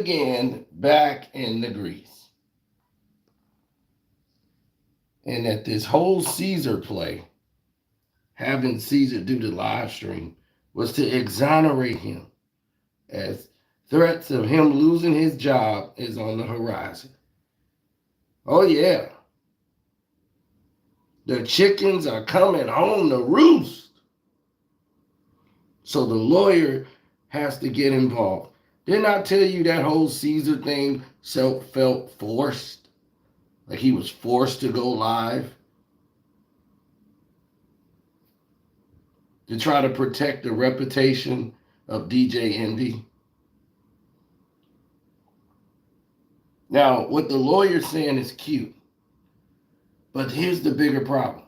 again back in the grease. And that this whole Cesar play, having Cesar do the live stream, was to exonerate him as threats of him losing his job is on the horizon. Oh, yeah. The chickens are coming home to roost. So the lawyer has to get involved. Didn't I tell you that whole Cesar thing felt forced? Like he was forced to go live to try to protect the reputation of DJ Envy. Now, what the lawyer's saying is cute. But here's the bigger problem.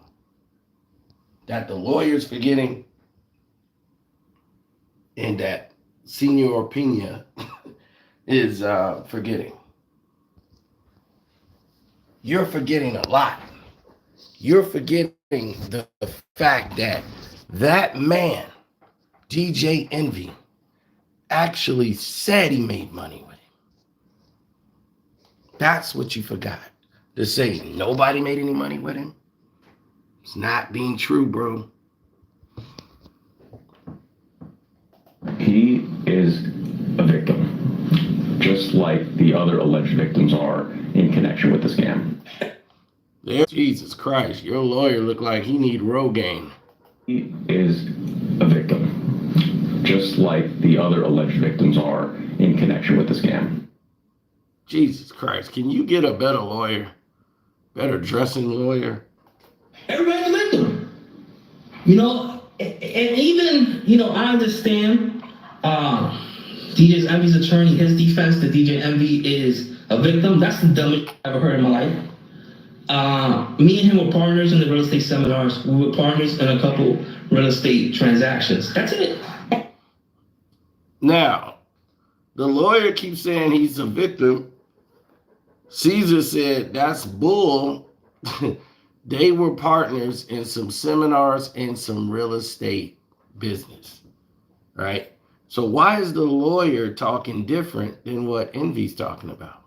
That the lawyer's forgetting and that Cesar Pina is forgetting. You're forgetting a lot. You're forgetting the fact that that man, DJ Envy, actually said he made money with him. That's what you forgot. To say nobody made any money with him, it's not being true, bro. He is a victim, just like the other alleged victims are in connection with the scam. Yeah, Jesus Christ, your lawyer look like he need Rogaine. He is a victim, just like the other alleged victims are in connection with the scam. Jesus Christ, can you get a better lawyer? Better dressing lawyer? Everybody's a victim. And even, I understand DJ Envy's attorney, his defense that DJ Envy is a victim. That's the dumbest I've ever heard in my life. Me and him were partners in the real estate seminars. We were partners in a couple real estate transactions. That's it. Now, the lawyer keeps saying he's a victim. Cesar said that's bull. They were partners in some seminars and some real estate business, right? So why is the lawyer talking different than what Envy's talking about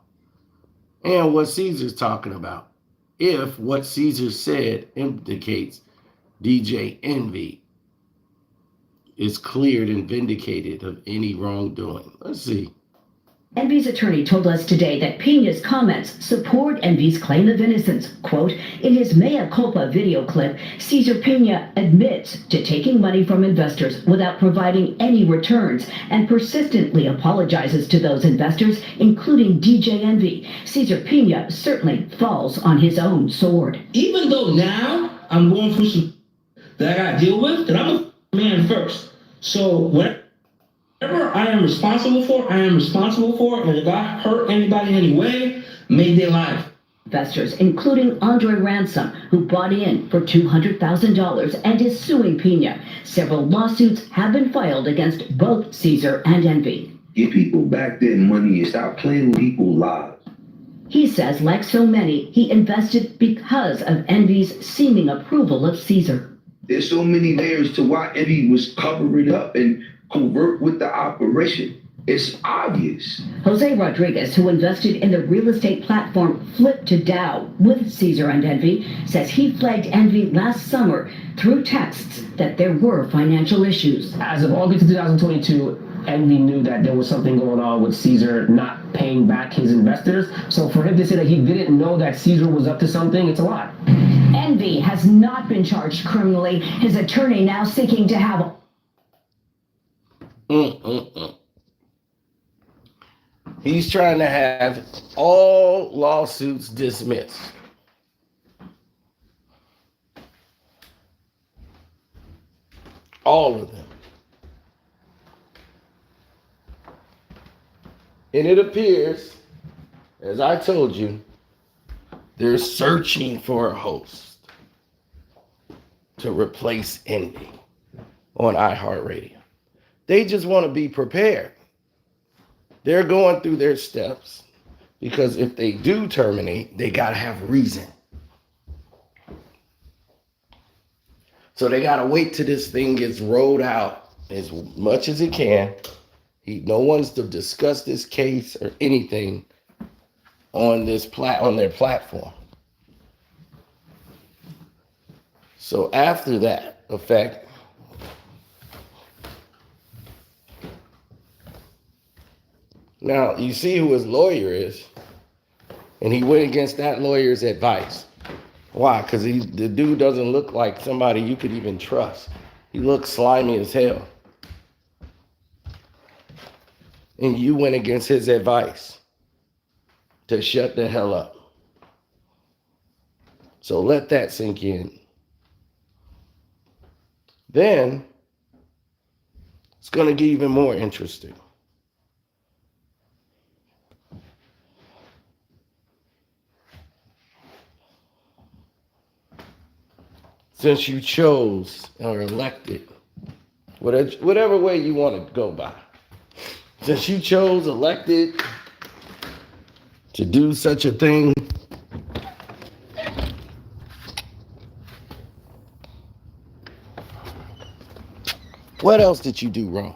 and what Cesar's talking about? If what Cesar said indicates DJ Envy is cleared and vindicated of any wrongdoing. Let's see. Envy's attorney told us today that Pina's comments support Envy's claim of innocence. Quote, in his mea culpa video clip, Cesar Pina admits to taking money from investors without providing any returns and persistently apologizes to those investors, including DJ Envy. Cesar Pina certainly falls on his own sword. Even though now I'm going through some that I got to deal with, that I'm a man first. So whatever I am responsible for, I am responsible for. And if I hurt anybody in any way, make their life. Investors, including Andre Ransom, who bought in for $200,000 and is suing Pina. Several lawsuits have been filed against both Cesar and Envy. Give people back their money and stop playing with people's lives. He says, like so many, he invested because of Envy's seeming approval of Cesar. There's so many layers to why Envy was covering up and covert with the operation. It's obvious. Jose Rodriguez, who invested in the real estate platform Flip to Dow with Cesar and Envy, says he flagged Envy last summer through texts that there were financial issues. As of August 2022, Envy knew that there was something going on with Cesar not paying back his investors. So for him to say that he didn't know that Cesar was up to something, it's a lie. Envy has not been charged criminally. His attorney now seeking to have He's trying to have all lawsuits dismissed. All of them. And it appears, as I told you, they're searching for a host to replace Envy on iHeartRadio. They just want to be prepared. They're going through their steps because if they do terminate, they got to have reason. So they got to wait till this thing gets rolled out as much as it can No one's to discuss this case or anything on their platform. So after that effect, now you see who his lawyer is, and he went against that lawyer's advice. Why? Because the dude doesn't look like somebody you could even trust. He looks slimy as hell. And you went against his advice to shut the hell up. So let that sink in. Then it's going to get even more interesting. Since you chose or elected, whatever way you want to go by, since you chose, elected to do such a thing, what else did you do wrong?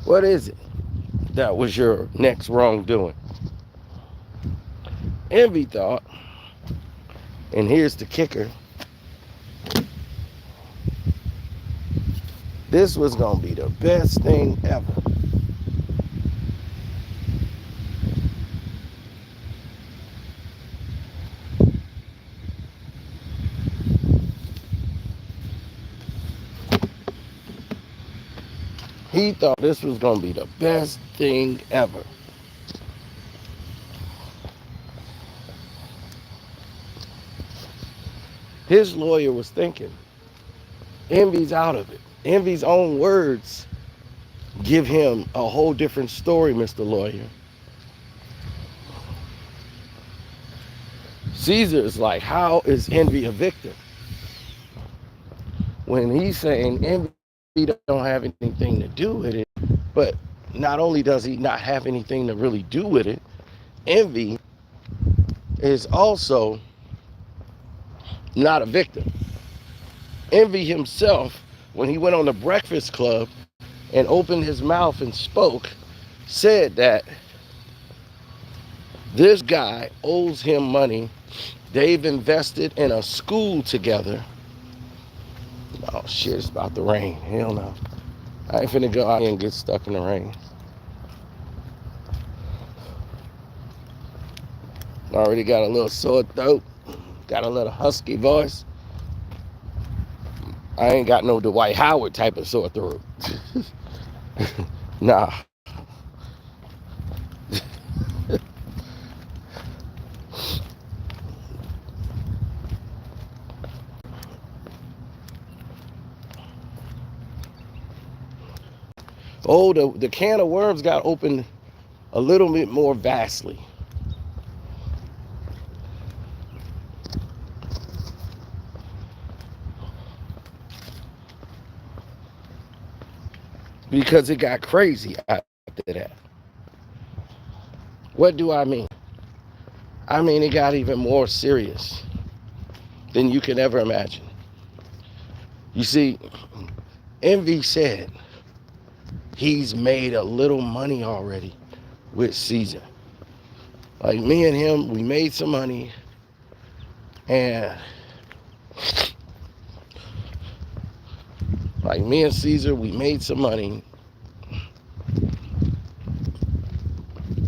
What is it that was your next wrongdoing? Envy thought, and here's the kicker, this was going to be the best thing ever. He thought this was going to be the best thing ever. His lawyer was thinking, Envy's out of it. Envy's own words give him a whole different story, Mr. Lawyer. Cesar's like, how is Envy a victim? When he's saying Envy don't have anything to do with it, but not only does he not have anything to really do with it, Envy is also not a victim. Envy himself, when he went on the Breakfast Club and opened his mouth and spoke, said that this guy owes him money. They've invested in a school together. Oh shit, it's about to rain. Hell no. I ain't finna go out here and get stuck in the rain. Already got a little sore throat. Got a little husky voice. I ain't got no Dwight Howard type of sore throat. Nah. Oh, the can of worms got opened a little bit more vastly. Because it got crazy after that. What do I mean? I mean, it got even more serious than you can ever imagine. You see, Envy said he's made a little money already with Cesar. Like me and him, we made some money, and like me and Cesar, we made some money,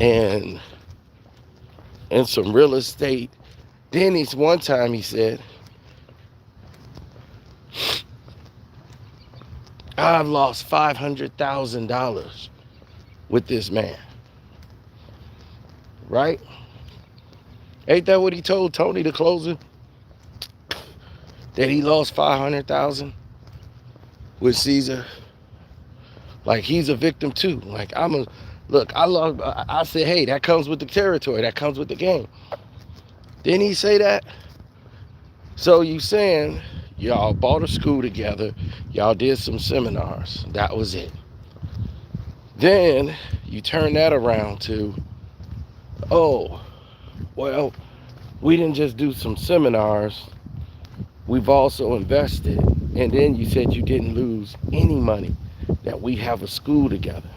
and some real estate. Then one time he said, I've lost $500,000 with this man. Right? Ain't that what he told Tony, the closer? That he lost $500,000 with Cesar? Like he's a victim too. Like I said, hey, that comes with the territory. That comes with the game. Didn't he say that? So you saying y'all bought a school together. Y'all did some seminars. That was it. Then you turn that around to, oh, well, we didn't just do some seminars, we've also invested. And then you said you didn't lose any money, that we have a school together.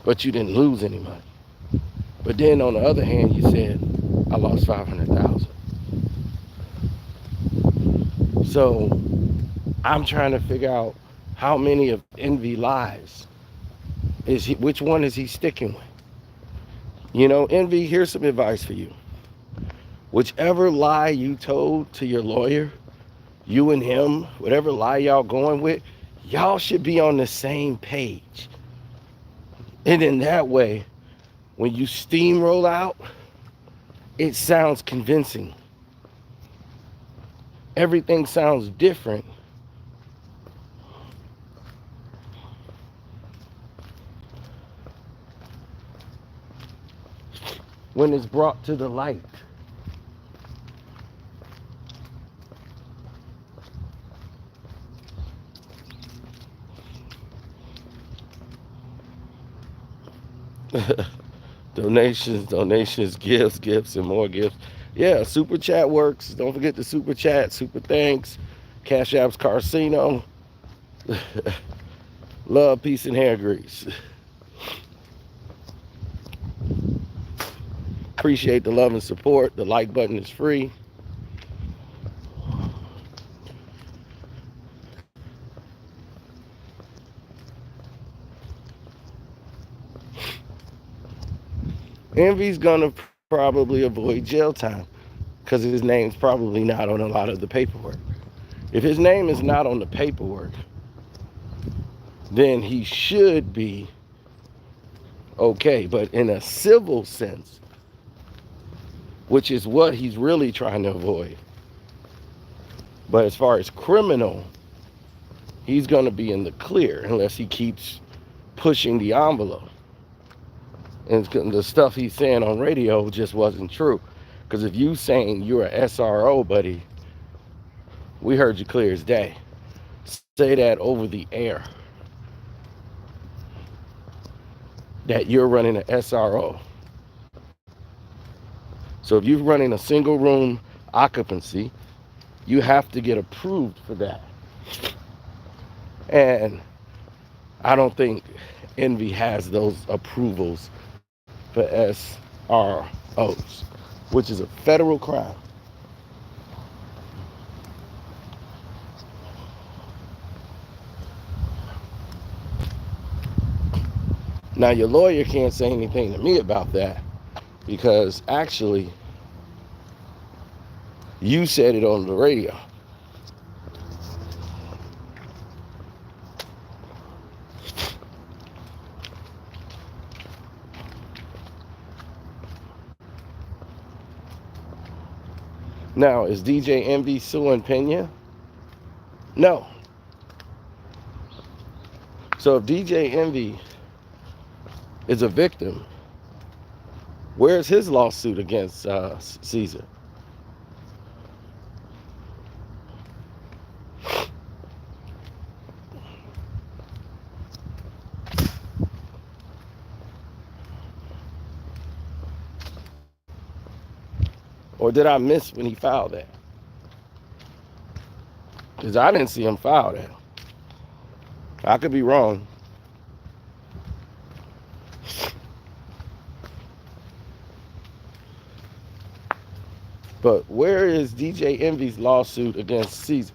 But you didn't lose any money. But then on the other hand, you said, I lost 500,000. So I'm trying to figure out how many of Envy lies which one is he sticking with? You know, Envy, here's some advice for you. Whichever lie you told to your lawyer, you and him, whatever lie y'all going with, y'all should be on the same page. And in that way, when you steamroll out, it sounds convincing. Everything sounds different when it's brought to the light. Donations, gifts, and more gifts. Yeah, super chat works. Don't forget the super chat, super thanks. Cash App's Carcino. Love, peace, and hair grease. Appreciate the love and support. The like button is free. Envy's gonna probably avoid jail time because his name's probably not on a lot of the paperwork. If his name is not on the paperwork, then he should be okay. But in a civil sense, which is what he's really trying to avoid. But as far as criminal, he's gonna be in the clear unless he keeps pushing the envelope. And the stuff he's saying on radio just wasn't true. Because if you saying you're a SRO, buddy, we heard you clear as day. Say that over the air. That you're running an SRO. So if you're running a single room occupancy, you have to get approved for that. And I don't think Envy has those approvals for SROs, which is a federal crime. Now, your lawyer can't say anything to me about that because actually you said it on the radio. Now, is DJ Envy suing Pina? No. So if DJ Envy is a victim, where's his lawsuit against Cesar? Or did I miss when he filed that? Because I didn't see him file that. I could be wrong. But where is DJ Envy's lawsuit against Cesar?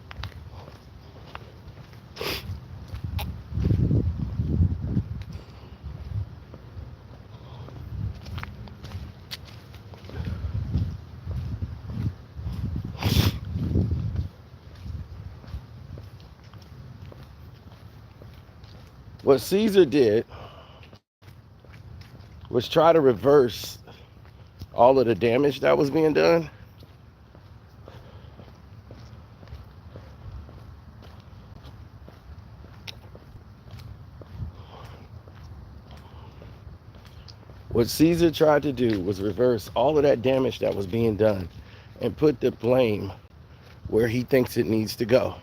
What Cesar did was try to reverse all of the damage that was being done. What Cesar tried to do was reverse all of that damage that was being done and put the blame where he thinks it needs to go.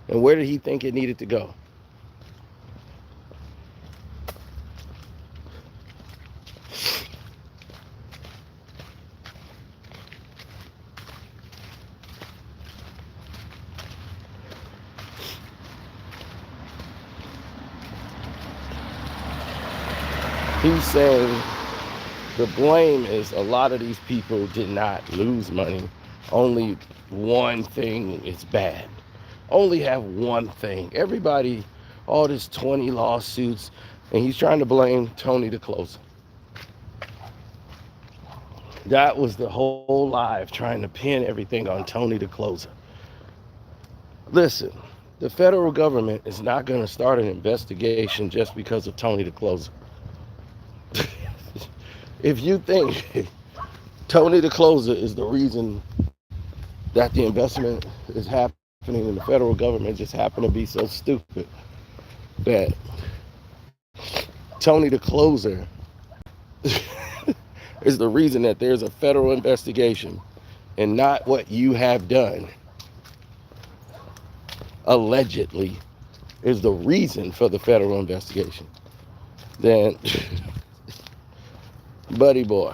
And where did he think it needed to go? He's saying the blame is a lot of these people did not lose money. Only one thing is bad. Only have one thing. Everybody, all this 20 lawsuits, and he's trying to blame Tony the Closer. That was the whole live, trying to pin everything on Tony the Closer. Listen, the federal government is not going to start an investigation just because of Tony the Closer. If you think Tony the Closer is the reason that the investment is happening in the federal government, just happen to be so stupid that Tony the Closer is the reason that there's a federal investigation and not what you have done, allegedly, is the reason for the federal investigation, then, buddy boy,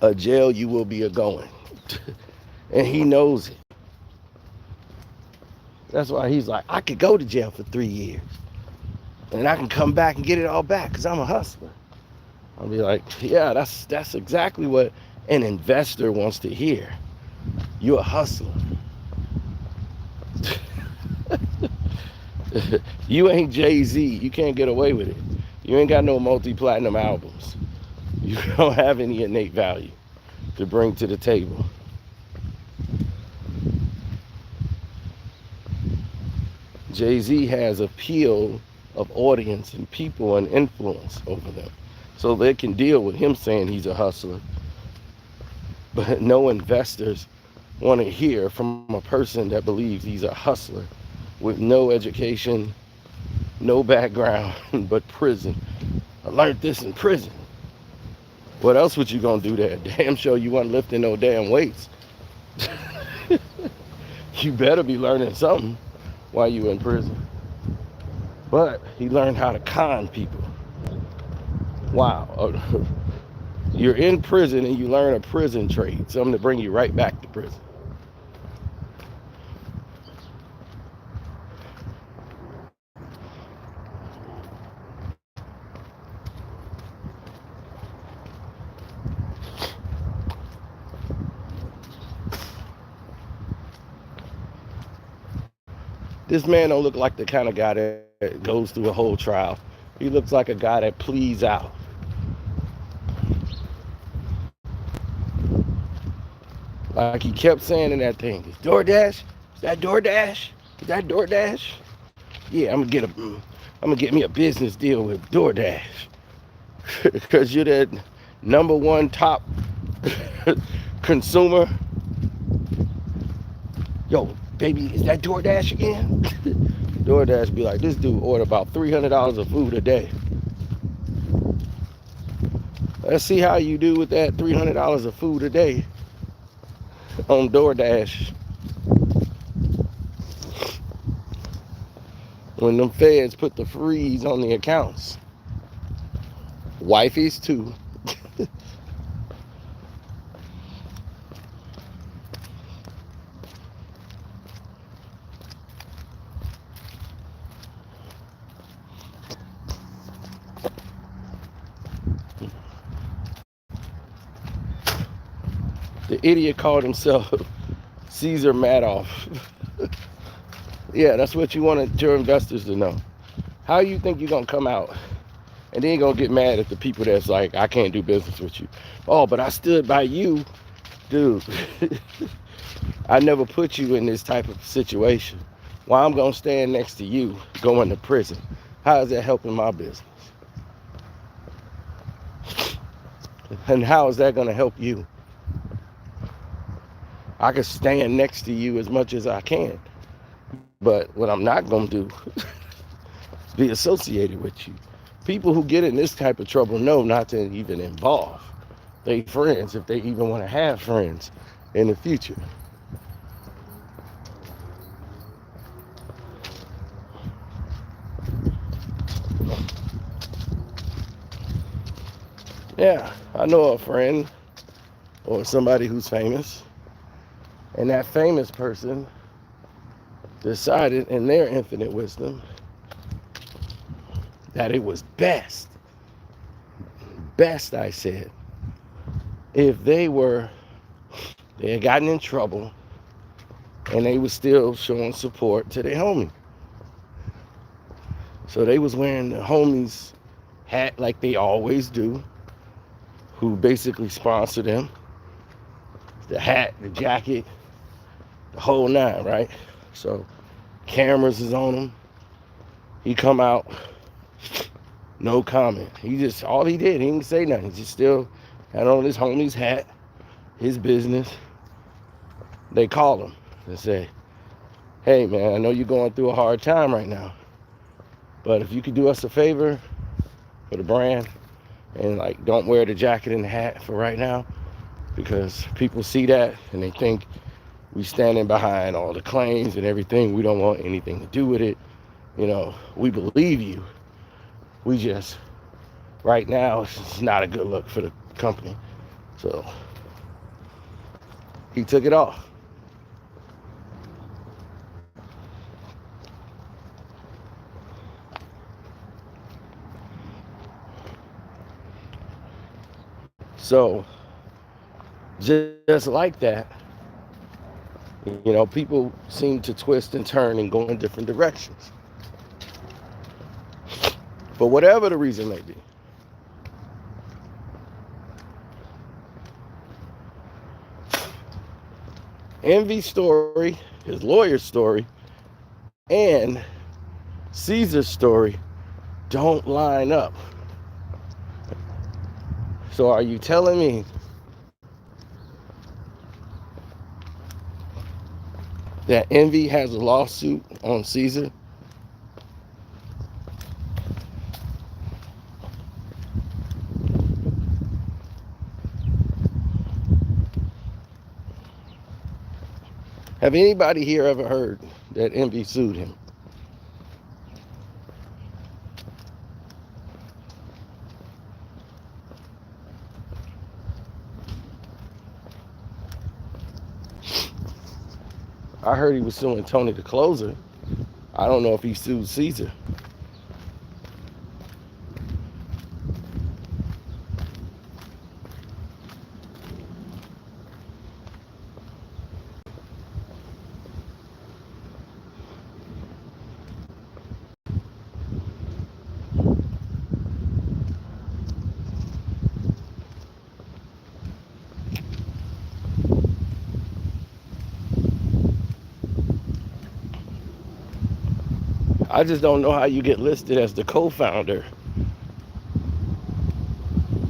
a jail you will be a-going. And he knows it. That's why he's like, I could go to jail for 3 years and I can come back and get it all back because I'm a hustler. I'll be like, yeah, that's exactly what an investor wants to hear. You're a hustler. You ain't Jay-Z. You can't get away with it. You ain't got no multi-platinum albums. You don't have any innate value to bring to the table. Jay-Z has appeal of audience and people and influence over them, so they can deal with him saying he's a hustler. But no investors want to hear from a person that believes he's a hustler with no education, no background, but prison. I learned this in prison. What else would you gonna do there? Damn sure you wasn't lifting no damn weights. You better be learning something while you in prison. But he learned how to con people. Wow. You're in prison and you learn a prison trade, something to bring you right back to prison. This man don't look like the kind of guy that goes through a whole trial. He looks like a guy that pleads out. Like he kept saying in that thing, is DoorDash? Is that DoorDash? Is that DoorDash? Yeah, I'm gonna get me a business deal with DoorDash. Because you're the #1 top consumer. Yo, baby, is that DoorDash again? DoorDash be like, this dude order about $300 of food a day. Let's see how you do with that $300 of food a day on DoorDash. When them feds put the freeze on the accounts. Wifey's too. The idiot called himself Cesar Madoff. Yeah, that's what you wanted your investors to know. How you think you're going to come out and then going to get mad at the people that's like, I can't do business with you. Oh, but I stood by you. Dude, I never put you in this type of situation. Why I'm going to stand next to you going to prison? How is that helping my business? And how is that going to help you? I can stand next to you as much as I can. But what I'm not going to do is be associated with you. People who get in this type of trouble know not to even involve their friends if they even want to have friends in the future. Yeah, I know a friend or somebody who's famous, and that famous person decided in their infinite wisdom that it was best, I said, if they had gotten in trouble and they was still showing support to their homie. So they was wearing the homie's hat like they always do, who basically sponsor them. The hat, the jacket, the whole nine, right? So cameras is on him. He come out, no comment. All he did, he didn't say nothing. He just still had on his homie's hat, his business. They call him and say, hey man, I know you're going through a hard time right now, but if you could do us a favor for the brand and like don't wear the jacket and the hat for right now, because people see that and they think we standing behind all the claims and everything. We don't want anything to do with it. You know, we believe you. We just, right now, it's not a good look for the company. So he took it off. So just like that, you know, people seem to twist and turn and go in different directions. For whatever the reason may be. Envy's story, his lawyer's story, and Cesar's story don't line up. So are you telling me that Envy has a lawsuit on Cesar? Have anybody here ever heard that Envy sued him? I heard he was suing Tony the Closer. I don't know if he sued Cesar. I just don't know how you get listed as the co-founder.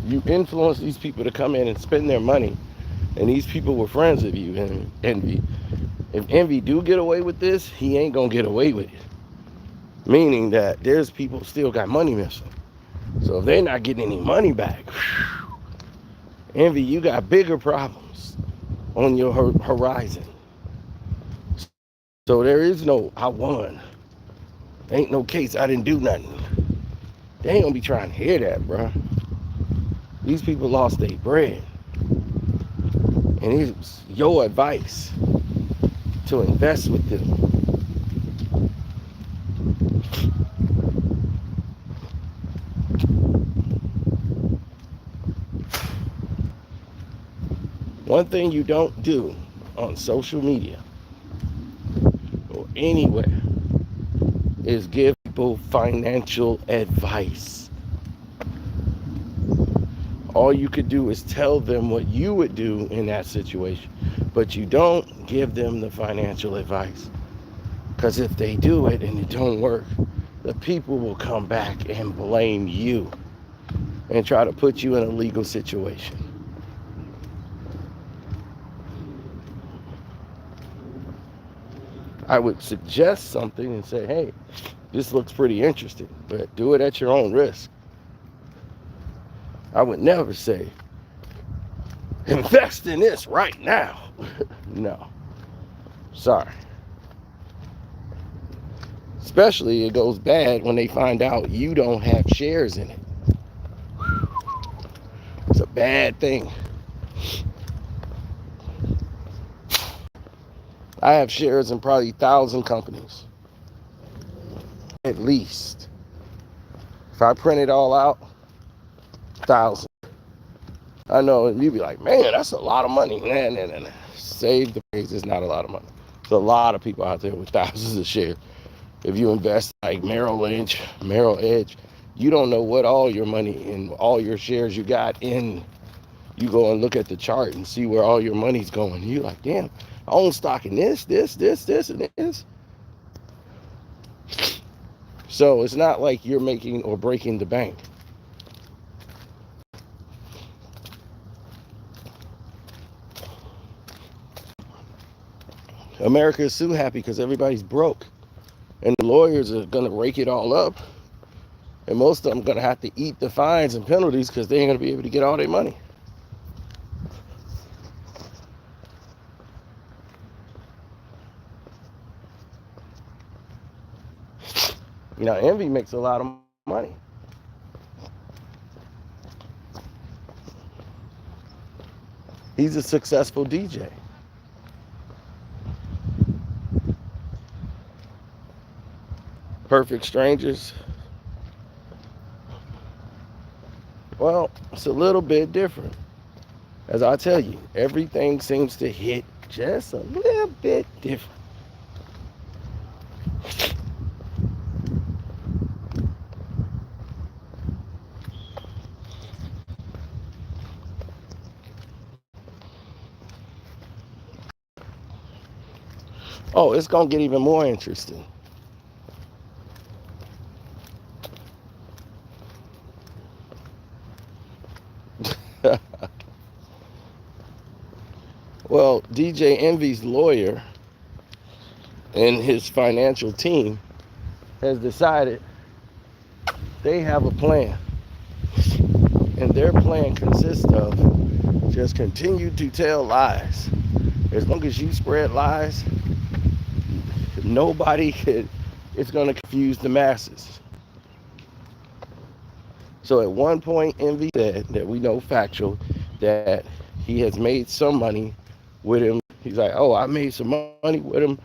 You influence these people to come in and spend their money, and these people were friends of you and Envy. If Envy do get away with this, he ain't gonna get away with it. Meaning that there's people still got money missing. So if they're not getting any money back, Envy, you got bigger problems on your horizon. So there is no, I won. Ain't no case, I didn't do nothing. They ain't gonna be trying to hear that, bro. These people lost their bread. And it was your advice to invest with them. One thing you don't do on social media or anywhere is give people financial advice. All you could do is tell them what you would do in that situation, but you don't give them the financial advice. Because if they do it and it don't work, the people will come back and blame you and try to put you in a legal situation. I would suggest something and say, hey, this looks pretty interesting, but do it at your own risk. I would never say, invest in this right now. No. Sorry. Especially it goes bad when they find out you don't have shares in it. It's a bad thing. I have shares in probably 1,000 companies. At least. If I print it all out, 1,000. I know, and you be like, man, that's a lot of money. Nah. Save the praise, it's not a lot of money. There's a lot of people out there with thousands of shares. If you invest like Merrill Edge, you don't know what all your money and all your shares you got in. You go and look at the chart and see where all your money's going. You're like, damn, I own stock in this, and this. So it's not like you're making or breaking the bank. America is so happy because everybody's broke. And the lawyers are going to rake it all up. And most of them are going to have to eat the fines and penalties because they ain't going to be able to get all their money. You know, Envy makes a lot of money. He's a successful DJ. Perfect Strangers. Well, it's a little bit different. As I tell you, everything seems to hit just a little bit different. Oh, it's going to get even more interesting. Well, DJ Envy's lawyer and his financial team has decided they have a plan. And their plan consists of just continue to tell lies. As long as you spread lies, it's going to confuse the masses. So at one point, Envy said that we know factual that he has made some money with him. He's like, oh, I made some money with him.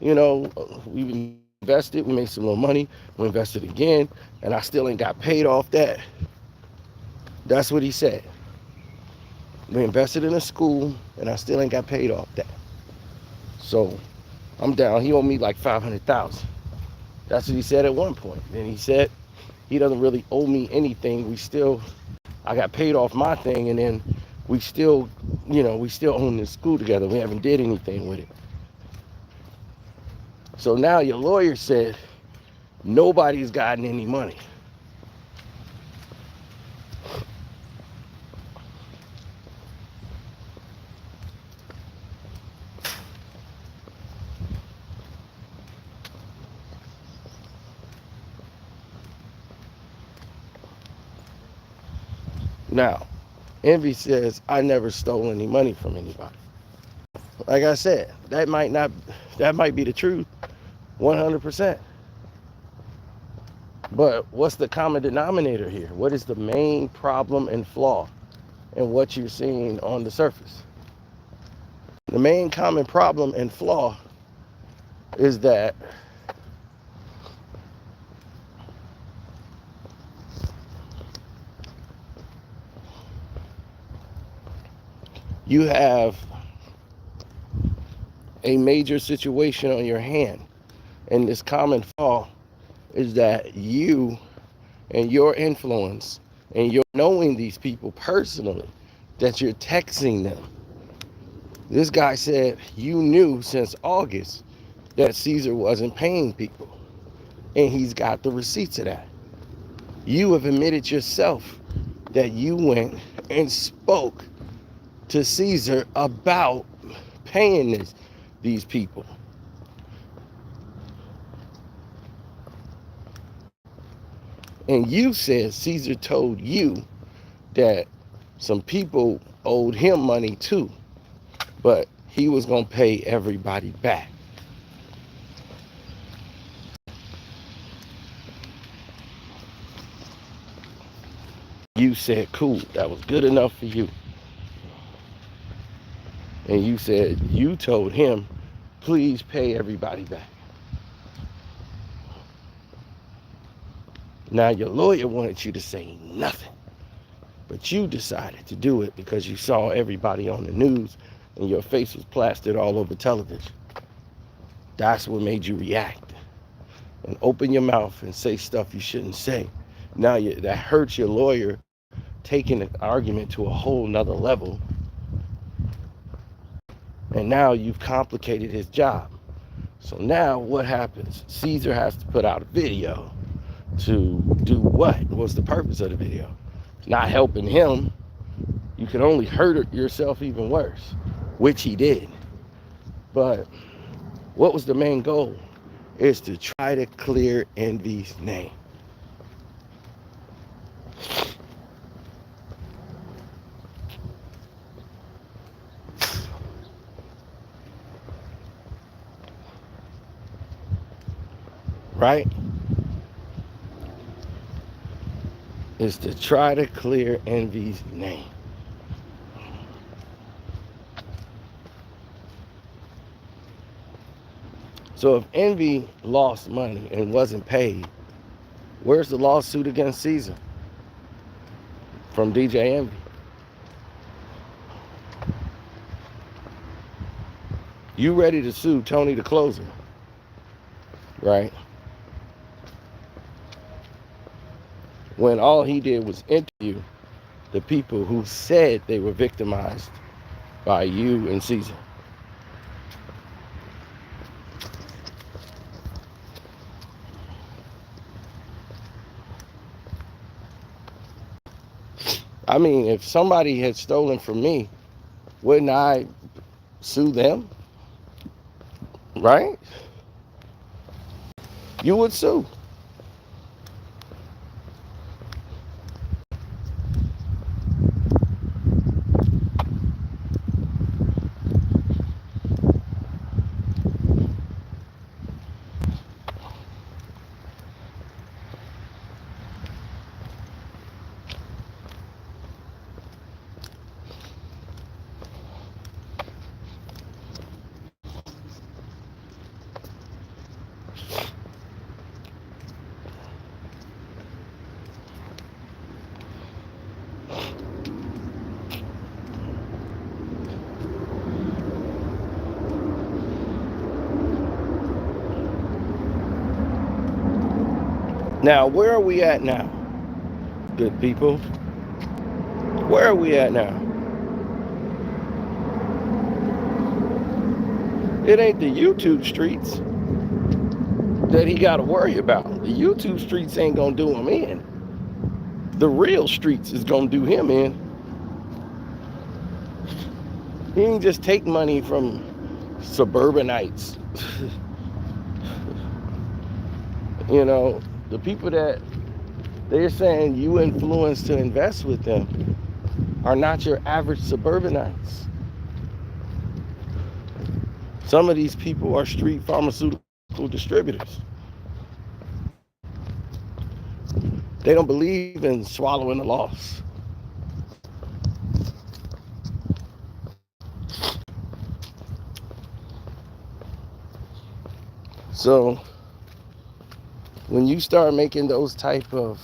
You know, we invested, we made some more money, we invested again, and I still ain't got paid off that. That's what he said. We invested in a school, and I still ain't got paid off that. So I'm down. He owed me like $500,000. That's what he said at one point. Then he said he doesn't really owe me anything. I got paid off my thing, and then we still own this school together. We haven't did anything with it. So now your lawyer said nobody's gotten any money. Now, Envy says, I never stole any money from anybody. Like I said, that might be the truth, 100%. But what's the common denominator here? What is the main problem and flaw in what you're seeing on the surface? The main common problem and flaw is that you have a major situation on your hand. And this common flaw is that you and your influence and you're knowing these people personally, that you're texting them. This guy said you knew since August that Cesar wasn't paying people. And he's got the receipts of that. You have admitted yourself that you went and spoke to Cesar about paying these people. And you said Cesar told you that some people owed him money too, but he was going to pay everybody back. You said, cool, that was good enough for you. And you said you told him, please pay everybody back. Now, your lawyer wanted you to say nothing, but you decided to do it because you saw everybody on the news and your face was plastered all over television. That's what made you react and open your mouth and say stuff you shouldn't say. Now, that hurts your lawyer, taking the argument to a whole nother level. And now you've complicated his job. So now what happens? Cesar has to put out a video to do what? What's the purpose of the video? Not helping him. You can only hurt yourself even worse, which he did. But what was the main goal? Is to try to clear Envy's name. Right? Is to try to clear Envy's name. So if Envy lost money and wasn't paid, where's the lawsuit against Cesar from DJ Envy? You ready to sue Tony the Closer, right? When all he did was interview the people who said they were victimized by you and Cesar. I mean, if somebody had stolen from me, wouldn't I sue them? Right? You would sue. Now, where are we at now, good people? Where are we at now? It ain't the YouTube streets that he got to worry about. The YouTube streets ain't going to do him in. The real streets is going to do him in. He ain't just take money from suburbanites. You know, the people that they're saying you influence to invest with them are not your average suburbanites. Some of these people are street pharmaceutical distributors. They don't believe in swallowing the loss. So when you start making those type of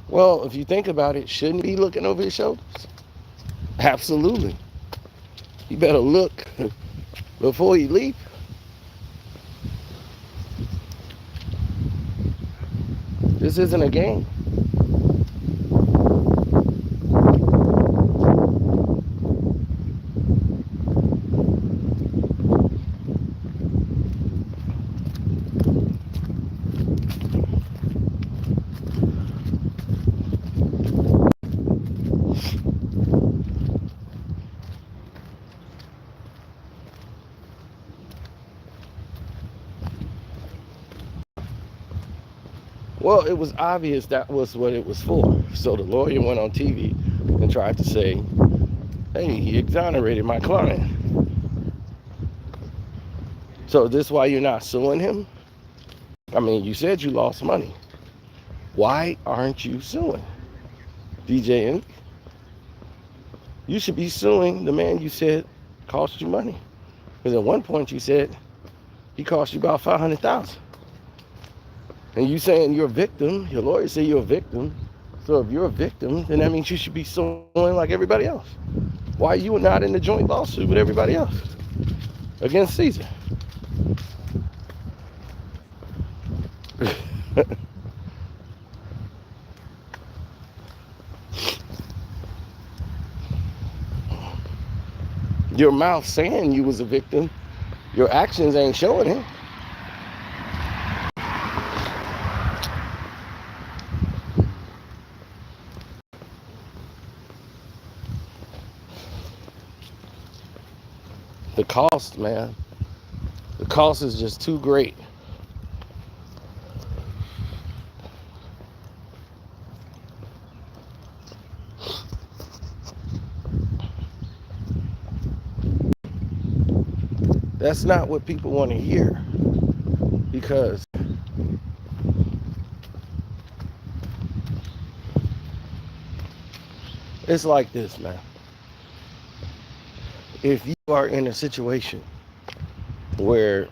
well, if you think about it, shouldn't he be looking over his shoulders? Absolutely. You better look before you leap. This isn't a game. Well, it was obvious that was what it was for. So the lawyer went on TV and tried to say, hey, he exonerated my client. So this why you're not suing him? I mean, you said you lost money. Why aren't you suing DJ Envy? You should be suing the man you said cost you money. Because at one point you said he cost you about $500,000. And you saying you're a victim, your lawyers say you're a victim. So if you're a victim, then that means you should be suing like everybody else. Why are you not in the joint lawsuit with everybody else against Cesar? Your mouth saying you was a victim, your actions ain't showing it. The cost, man. The cost is just too great. That's not what people want to hear, because it's like this, man. If you are in a situation where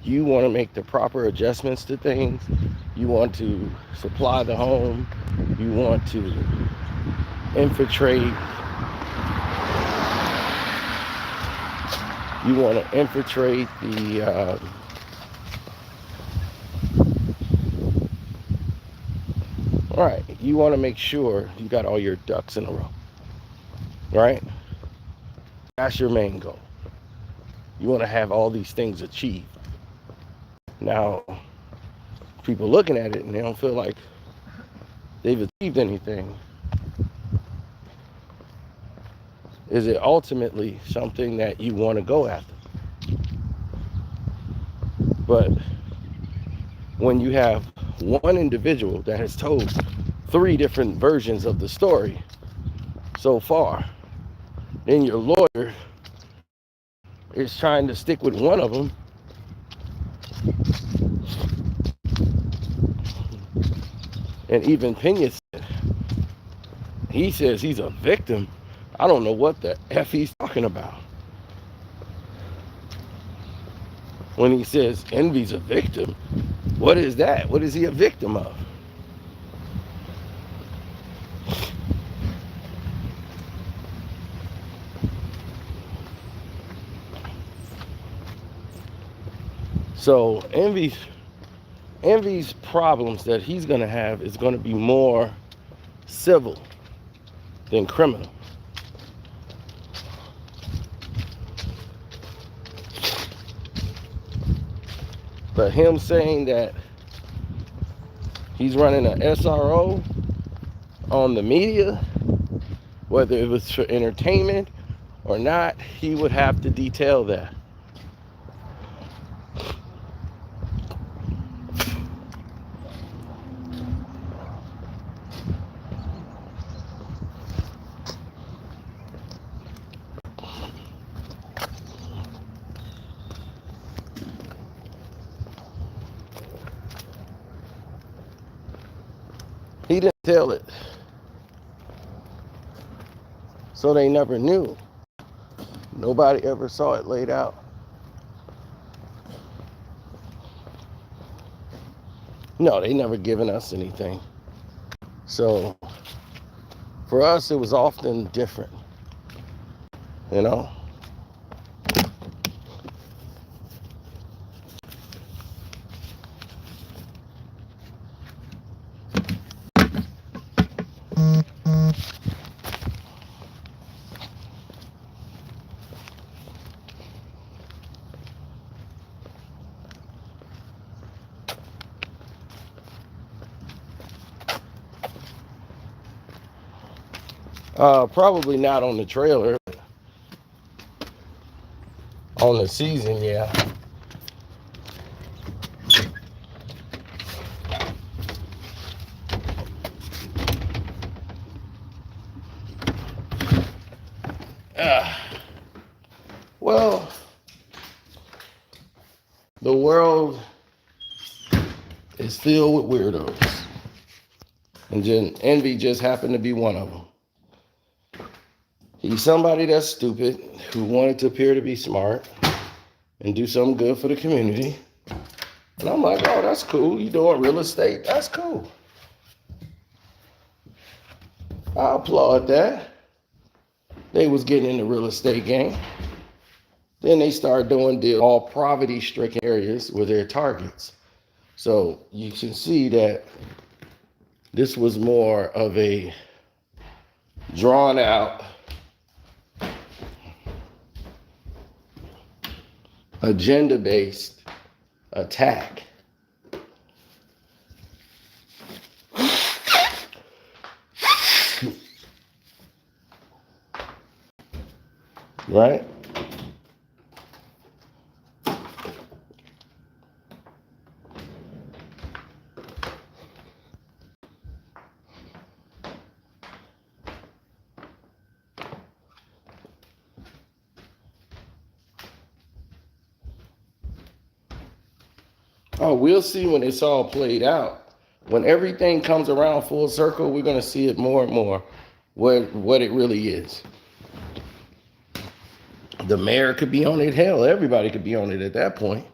you want to make the proper adjustments to things, you want to supply the home, you want to infiltrate, the all right, you want to make sure you got all your ducks in a row, right? That's your main goal. You want to have all these things achieved. Now, people looking at it and they don't feel like they've achieved anything. Is it ultimately something that you want to go after? But when you have one individual that has told 3 different versions of the story so far, then your lawyer is trying to stick with one of them, and even Pina said, he says he's a victim. I don't know what the F he's talking about. When he says Envy's a victim, what is that? What is he a victim of? So Envy's problems that he's going to have is going to be more civil than criminal. But him saying that he's running an SRO on the media, whether it was for entertainment or not, he would have to detail that. He didn't tell it, so they never knew. Nobody ever saw it laid out. No, they never given us anything. So for us, it was often different, you know? Probably not on the trailer. On the season, yeah. Well, the world is filled with weirdos. And Envy just happened to be one of them. He's somebody that's stupid who wanted to appear to be smart and do something good for the community. And I'm like, oh, that's cool. You doing real estate? That's cool. I applaud that. They was getting in the real estate game. Then they started doing deals all poverty-stricken areas were their targets. So you can see that this was more of a drawn-out agenda-based attack. Right? Oh, we'll see when it's all played out. When everything comes around full circle, we're going to see it more and more what it really is. The mayor could be on it. Hell, everybody could be on it at that point.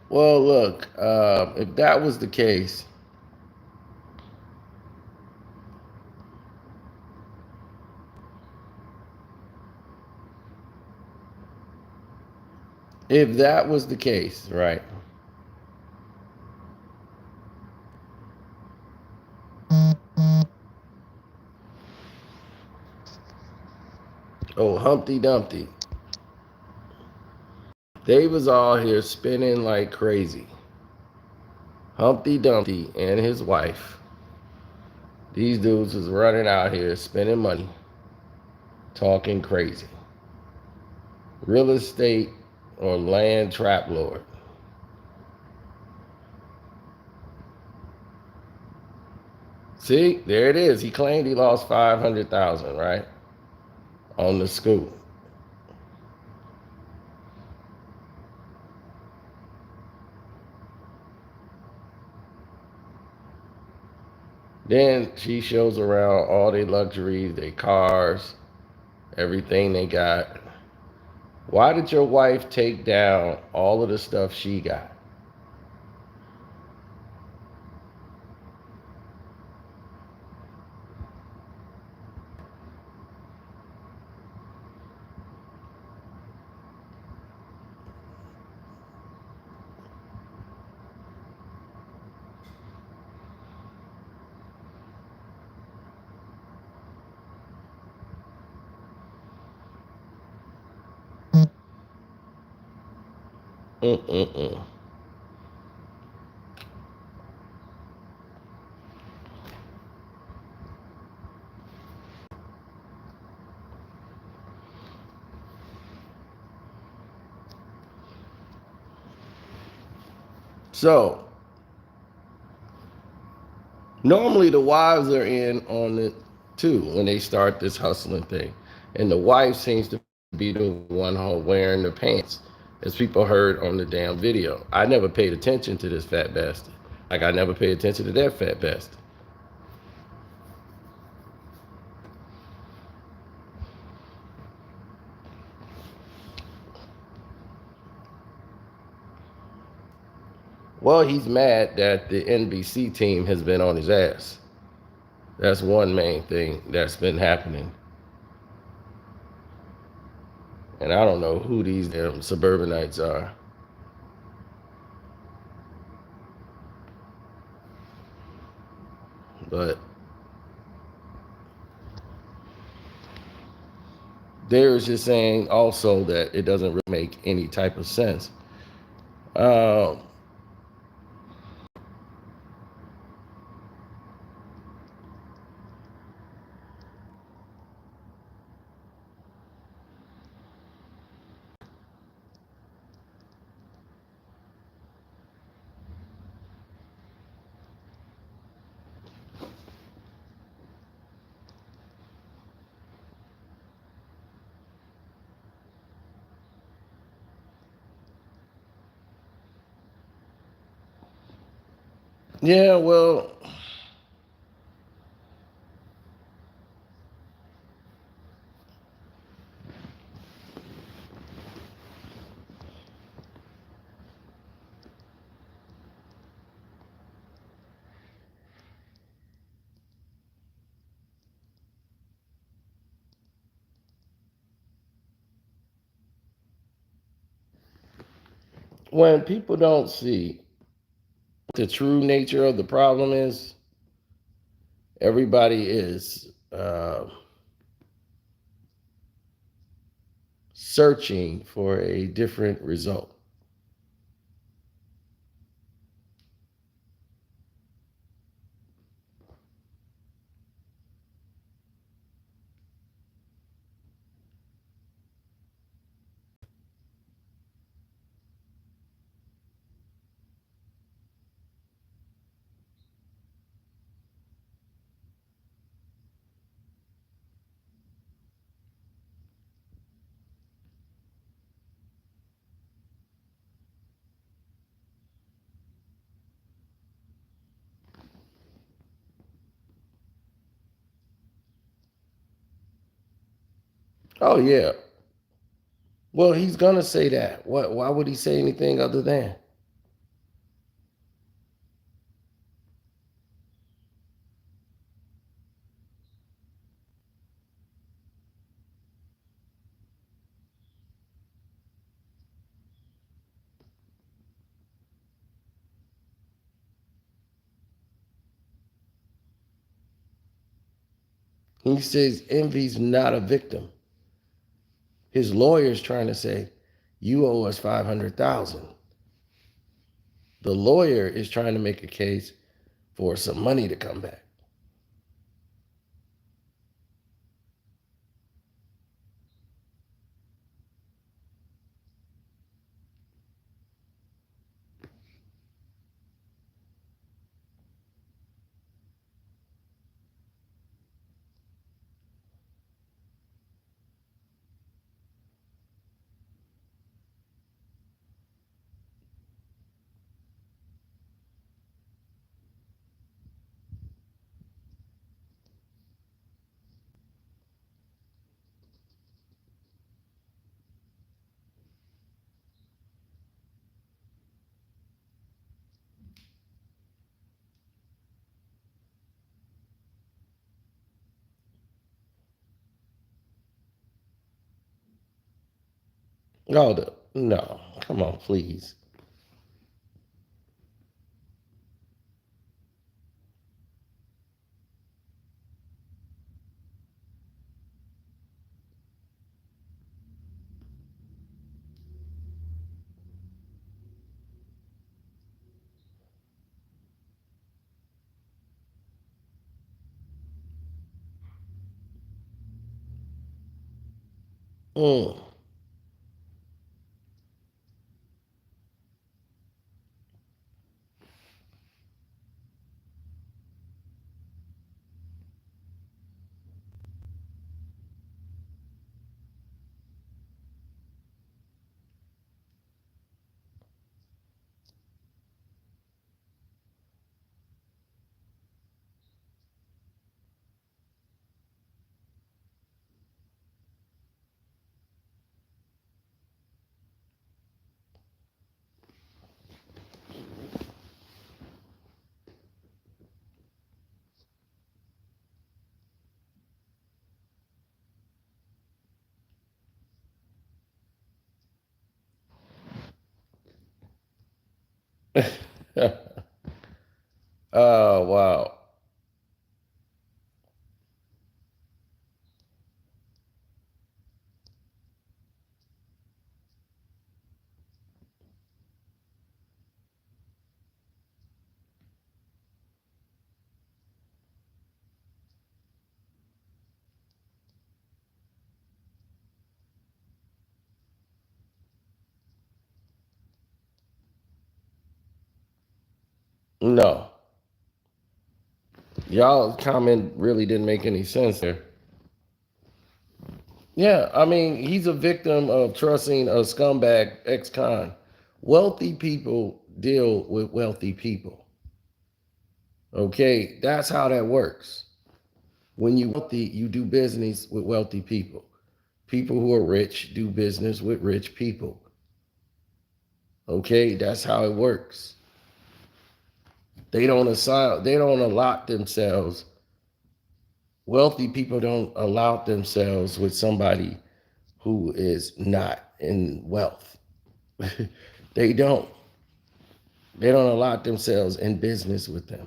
Well, look, if that was the case, right? Oh, Humpty Dumpty. They was all here spinning like crazy. Humpty Dumpty and his wife. These dudes was running out here spending money, talking crazy. Real estate or land trap lord. See, there it is. He claimed he lost $500,000, right? On the school. Then she shows around all their luxuries, their cars, everything they got. Why did your wife take down all of the stuff she got? Mm-mm-mm. So, normally the wives are in on it too when they start this hustling thing. And the wife seems to be the one wearing the pants, as people heard on the damn video. I never paid attention to this fat bastard. Like I never paid attention to that fat bastard. Well, he's mad that the NBC team has been on his ass. That's one main thing that's been happening. And I don't know who these damn suburbanites are. But they're just saying also that it doesn't really make any type of sense. Um, yeah, well, when people don't see what the true nature of the problem is, everybody is searching for a different result. Oh yeah. Well, he's gonna say that. What? Why would he say anything other than? He says Envy's not a victim. His lawyer's trying to say, you owe us 500,000. The lawyer is trying to make a case for some money to come back. No, come on, please. Mm. Oh, wow. No. Y'all comment really didn't make any sense there. Yeah, I mean, he's a victim of trusting a scumbag ex-con. Wealthy people deal with wealthy people. Okay, that's how that works. When you wealthy, you do business with wealthy people. People who are rich do business with rich people. Okay, that's how it works. They don't allot themselves. Wealthy people don't allow themselves with somebody who is not in wealth. They don't. They don't allot themselves in business with them.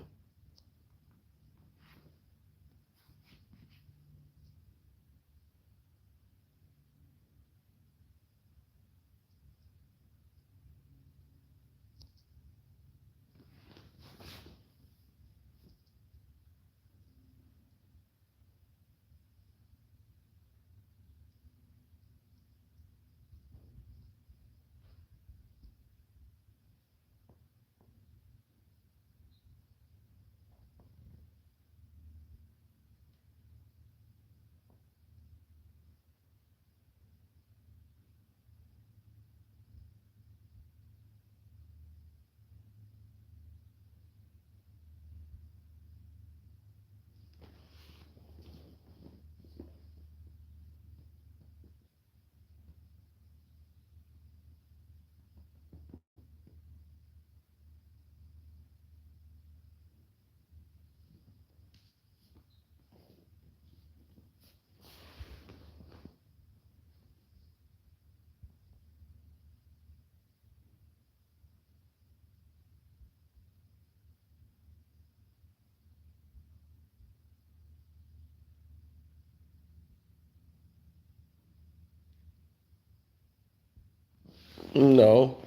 No,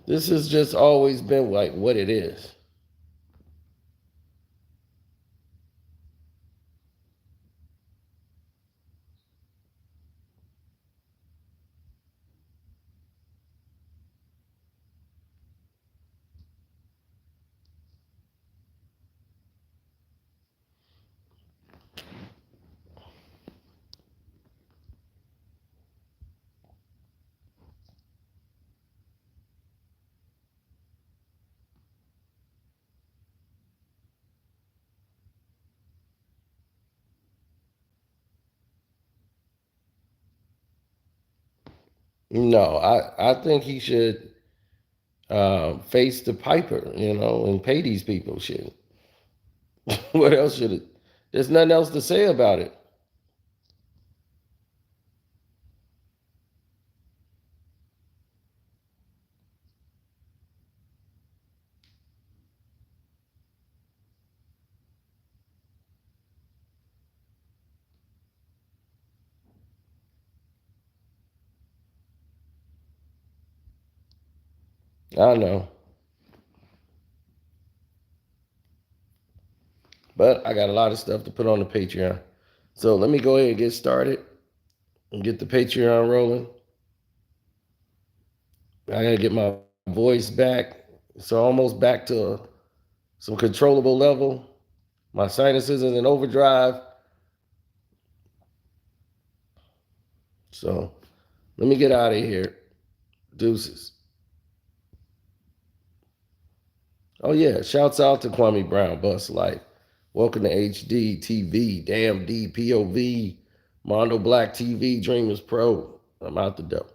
this has just always been like what it is. No, I think he should face the piper, and pay these people shit. What else should it? There's nothing else to say about it. I know. But I got a lot of stuff to put on the Patreon. So let me go ahead and get started and get the Patreon rolling. I gotta get my voice back. So almost back to some controllable level. My sinuses is in overdrive. So let me get out of here. Deuces. Oh yeah, shouts out to Kwame Brown, Bus Life. Welcome to HD TV, Damn D, POV, Mondo Black TV, Dreamers Pro. I'm out the door.